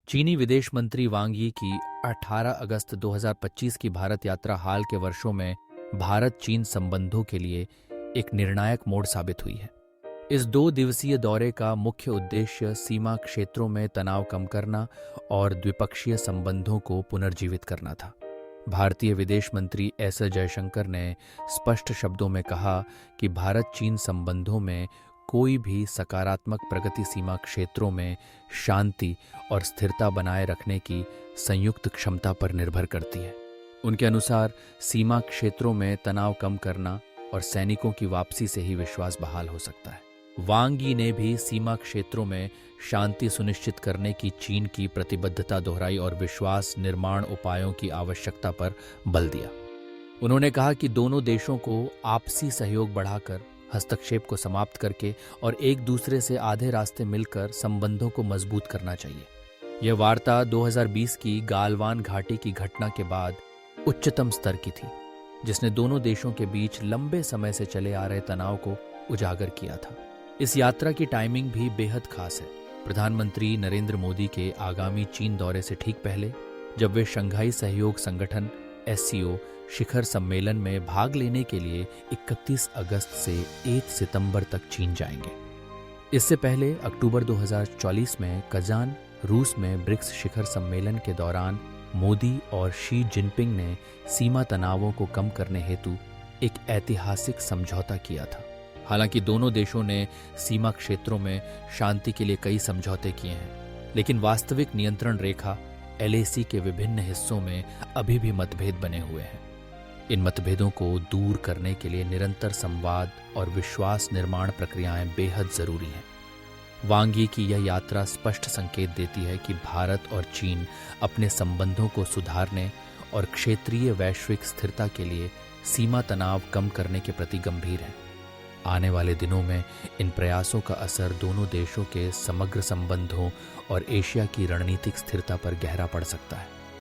चीनी विदेश मंत्री वांग यी की 18 अगस्त 2025 की भारत यात्रा हाल के वर्षों में भारत चीन संबंधों के लिए एक निर्णायक मोड़ साबित हुई है। इस 2 दिवसीय दौरे का मुख्य उद्देश्य सीमा क्षेत्रों में तनाव कम करना और द्विपक्षीय संबंधों को पुनर्जीवित करना था। भारतीय विदेश मंत्री एस जयशंकर ने स्पष्ट शब्दों में कहा कि भारत चीन संबंधों में कोई भी सकारात्मक प्रगति सीमा क्षेत्रों में शांति और स्थिरता बनाए रखने की संयुक्त क्षमता पर निर्भर करती है। उनके अनुसार सीमा क्षेत्रों में तनाव कम करना और सैनिकों की वापसी से ही विश्वास बहाल हो सकता है। वांग यी ने भी सीमा क्षेत्रों में शांति सुनिश्चित करने की चीन की प्रतिबद्धता दोहराई और विश्वास निर्माण उपायों की आवश्यकता पर बल दिया। उन्होंने कहा कि दोनों देशों को आपसी सहयोग बढ़ाकर, हस्तक्षेप को समाप्त करके और एक दूसरे से आधे रास्ते मिलकर संबंधों को मजबूत करना चाहिए। यह वार्ता 2020 की गालवान घाटी की घटना के बाद उच्चतम स्तर की थी, जिसने दोनों देशों के बीच लंबे समय से चले आ रहे तनाव को उजागर किया था। इस यात्रा की टाइमिंग भी बेहद खास है। प्रधानमंत्री नरेंद्र मोदी के आगामी चीन दौरे से ठीक पहले, जब वे शंघाई सहयोग संगठन SCO शिखर सम्मेलन में भाग लेने के लिए 31 अगस्त से 1 सितंबर तक चीन जाएंगे। इससे पहले अक्टूबर 2024 में कजान, रूस में ब्रिक्स शिखर सम्मेलन के दौरान मोदी और शी जिनपिंग ने सीमा तनावों को कम करने हेतु एक ऐतिहासिक समझौता किया था। हालांकि दोनों देशों ने सीमा क्षेत्रों में शांति के लिए कई समझौते किए हैं, लेकिन वास्तविक नियंत्रण रेखा LAC के विभिन्न हिस्सों में अभी भी मतभेद बने हुए हैं। इन मतभेदों को दूर करने के लिए निरंतर संवाद और विश्वास निर्माण प्रक्रियाएं बेहद जरूरी हैं। वांग यी की यह यात्रा स्पष्ट संकेत देती है कि भारत और चीन अपने संबंधों को सुधारने और क्षेत्रीय वैश्विक स्थिरता के लिए सीमा तनाव कम करने के प्रति गंभीर हैं। आने वाले दिनों में इन प्रयासों का असर दोनों देशों के समग्र संबंधों और एशिया की रणनीतिक स्थिरता पर गहरा पड़ सकता है।